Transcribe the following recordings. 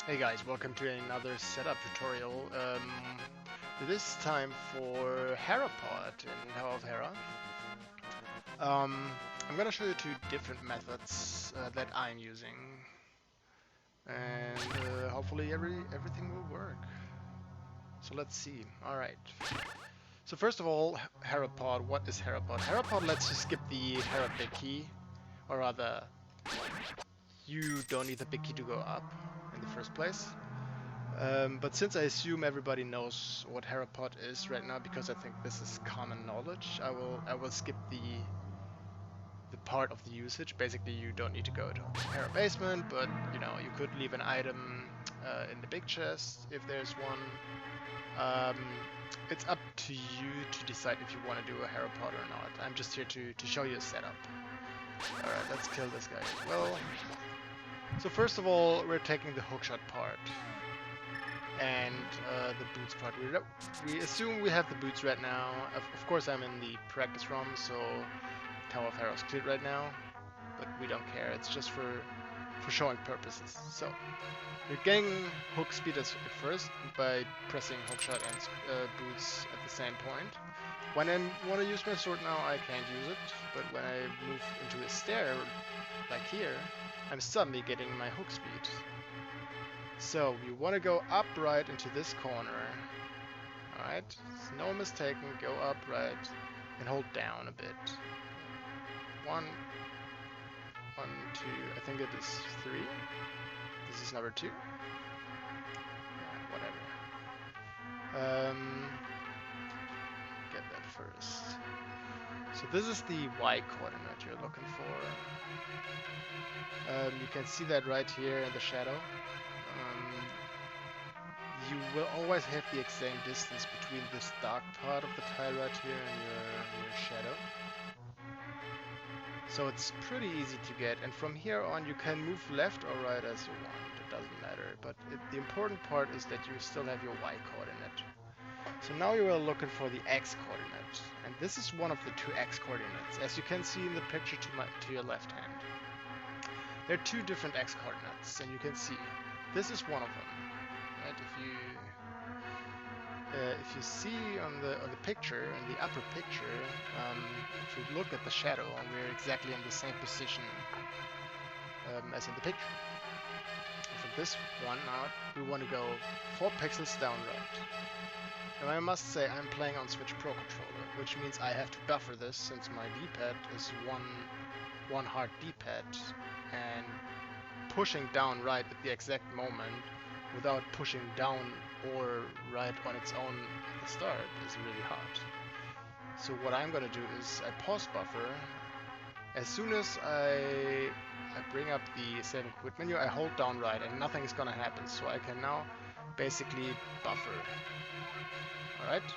Hey guys, welcome to another setup tutorial. This time for Herapot in Tower of Hera. I'm gonna show you two different methods that I'm using, and hopefully everything will work. So let's see. All right. So first of all, Herapot. What is Herapot? Herapot lets you skip the Hera big key, or rather, you don't need the big key to go up in the first place. But since I assume everybody knows what Herapot is right now, because I think this is common knowledge, I will skip the part of the usage. Basically, you don't need to go to Hera basement, but you know you could leave an item in the big chest if there's one. It's up to you to decide if you want to do a Herapot or not. I'm just here to show you a setup. All right, let's kill this guy as well. So first of all, we're taking the hookshot part. And the boots part. We assume we have the boots right now. Of course, I'm in the practice ROM, so Tower of Hera is cleared right now, but we don't care. It's just for showing purposes. So we're getting hook speed at first by pressing hookshot and boots at the same point. When I want to use my sword now, I can't use it, but when I move into a stair, like here, I'm suddenly getting my hook speed. So we want to go upright into this corner. Alright, no mistaking, go upright and hold down a bit. One, two, I think it is 3. This is number 2. Whatever. Get that first. So this is the Y coordinate you're looking for. You can see that right here in the shadow. You will always have the same distance between this dark part of the tile right here and your shadow. So it's pretty easy to get, and from here on you can move left or right as you want, it doesn't matter. But the important part is that you still have your Y coordinate. So now you are looking for the X coordinate, and this is one of the 2 X coordinates, as you can see in the picture to your left hand. There are 2 different X coordinates, and you can see this is one of them. Right? If you see on the picture, in the upper picture, if you look at the shadow, we're exactly in the same position as in the picture. And from this one out, we want to go 4 pixels down right. Now I must say I'm playing on Switch Pro controller, which means I have to buffer this since my D-pad is one hard D-pad, and pushing down right at the exact moment without pushing down or right on its own at the start is really hard. So what I'm gonna do is I pause buffer. As soon as I bring up the save and quit menu, I hold down right and nothing is gonna happen. So I can now basically buffer. Alright?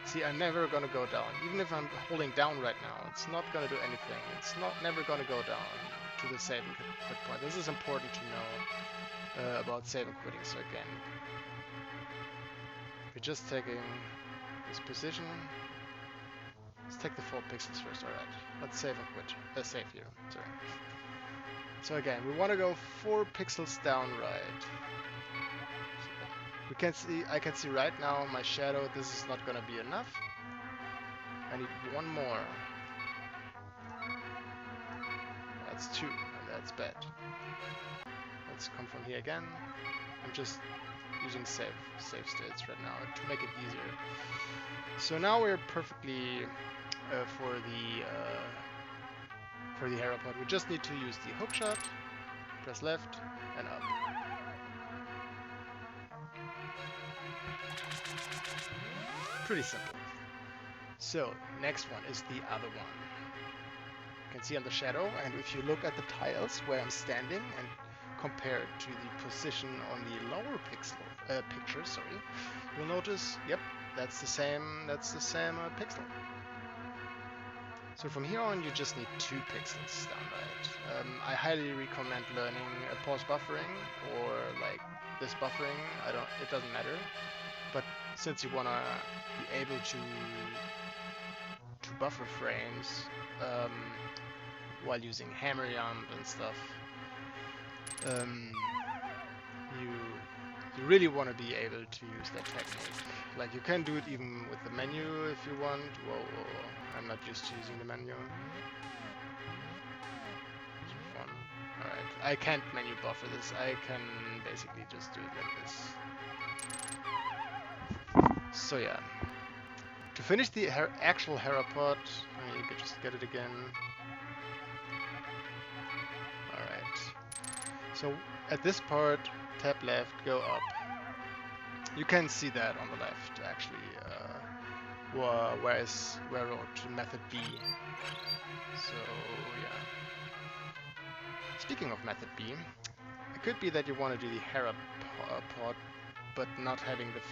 See, I'm never gonna go down. Even if I'm holding down right now, it's not gonna do anything. It's never gonna go down to the save and quit point. This is important to know about save and quitting. So again, we're just taking this position. Let's take the 4 pixels first. Alright, let's save and quit. Save here, sorry. So again, we want to go 4 pixels down right. We can see, I can see right now my shadow. This is not going to be enough. I need 1 more. That's 2, and that's bad. Let's come from here again. I'm just using save states right now to make it easier. So now we're perfectly for the Herapot. We just need to use the hookshot, press left and up. Pretty simple. So next one is the other one. You can see on the shadow, and if you look at the tiles where I'm standing and compare it to the position on the lower picture, sorry, you'll notice, yep, that's the same pixel. So from here on, you just need 2 pixels down right. I highly recommend learning pause buffering or like this buffering. It doesn't matter. But since you wanna be able to buffer frames while using Hammeryump and stuff, you really want to be able to use that technique. Like, you can do it even with the menu if you want. Whoa, whoa, whoa. I'm not used to using the menu. Alright, I can't menu buffer this. I can basically just do it like this. So yeah. To finish the actual Herapot, you could just get it again. Alright. So at this part, tap left, go up. You can see that on the left, actually. Where wrote method B. So yeah. Speaking of method B, it could be that you want to do the Herapot, but not having the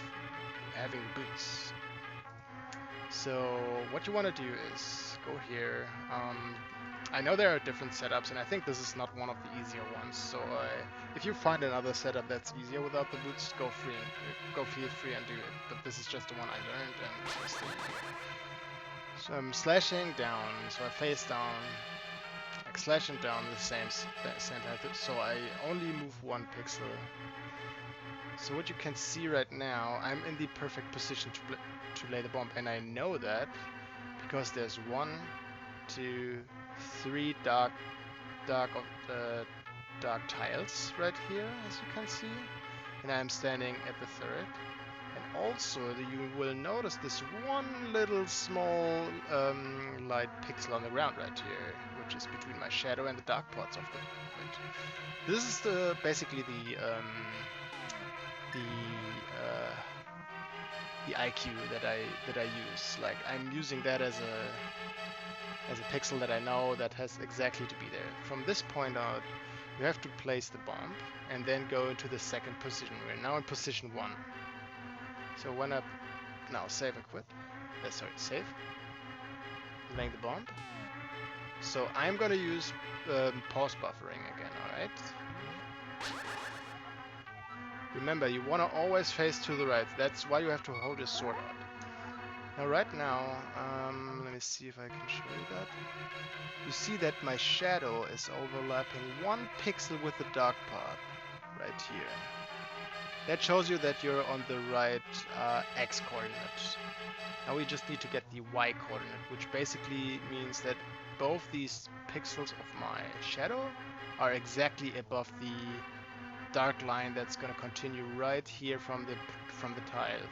boots. So what you want to do is go here. I know there are different setups, and I think this is not one of the easier ones. So if you find another setup that's easier without the boots, go feel free and do it. But this is just the one I learned, and I still do it. So I'm slashing down, so I face down, like slashing down the same method. So I only move 1 pixel. So what you can see right now, I'm in the perfect position to lay the bomb, and I know that because there's 1, 2, 3 dark tiles right here, as you can see, and I'm standing at the 3rd. And also, you will notice this one little small light pixel on the ground right here, which is between my shadow and the dark parts of it. This is basically the IQ that I use. Like, I'm using that as a pixel that I know that has exactly to be there. From this point out, you have to place the bomb and then go into the 2nd position. We're now in position 1. So when I now save and quit. Save. Laying the bomb. So I'm gonna use pause buffering again. All right. Remember, you want to always face to the right. That's why you have to hold your sword out. Now, right now, let me see if I can show you that. You see that my shadow is overlapping 1 pixel with the dark part right here. That shows you that you're on the right X coordinate. Now we just need to get the Y coordinate, which basically means that both these pixels of my shadow are exactly above the dark line that's going to continue right here from the tile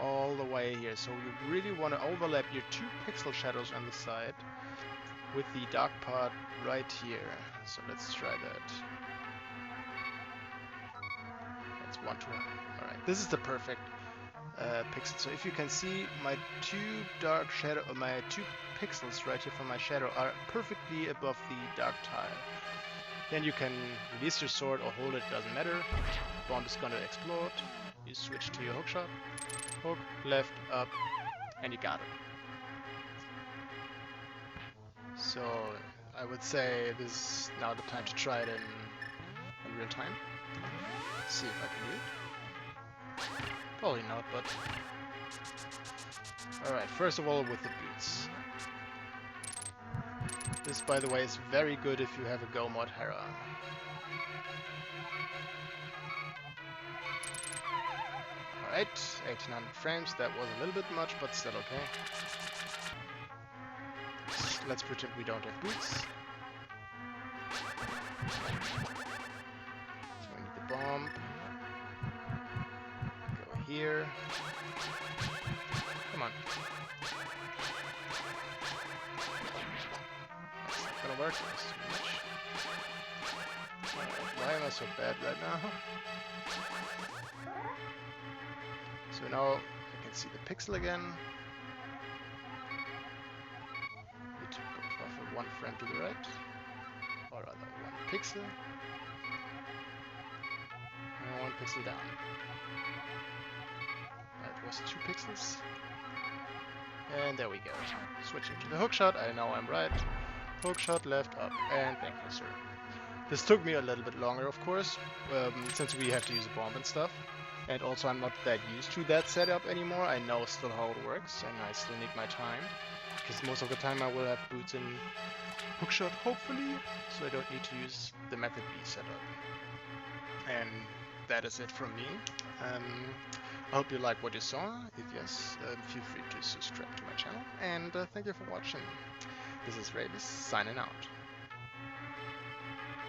all the way here. So you really want to overlap your 2 pixel shadows on the side with the dark part right here. So let's try that. That's 1, 2. All right, this is the perfect pixel. So if you can see, my 2 pixels right here from my shadow are perfectly above the dark tile. Then you can release your sword or hold it, doesn't matter. Bomb is gonna explode. You switch to your hookshot. Hook, left, up, and you got it. So I would say this is now the time to try it in real time. Let's see if I can do it. Probably not, but... Alright, first of all with the boots. This, by the way, is very good if you have a Go mod Hera. Alright, 1800 frames, that was a little bit much, but still okay. Let's pretend we don't have boots. So we need the bomb. Go here. Come on. Gonna work. That's too much. Why am I so bad right now? So now I can see the pixel again. Need to go buffer 1 frame to the right, or rather 1 pixel, and 1 pixel down. That was 2 pixels, and there we go. Switching to the hookshot. I know I'm right. Hookshot, left, up, and thank you, sir. This took me a little bit longer, of course, since we have to use a bomb and stuff. And also I'm not that used to that setup anymore. I know still how it works, and I still need my time. Because most of the time I will have boots in hookshot, hopefully, so I don't need to use the method B setup. And that is it from me. I hope you like what you saw. If yes, feel free to subscribe to my channel, and thank you for watching. This is Rayvis signing out.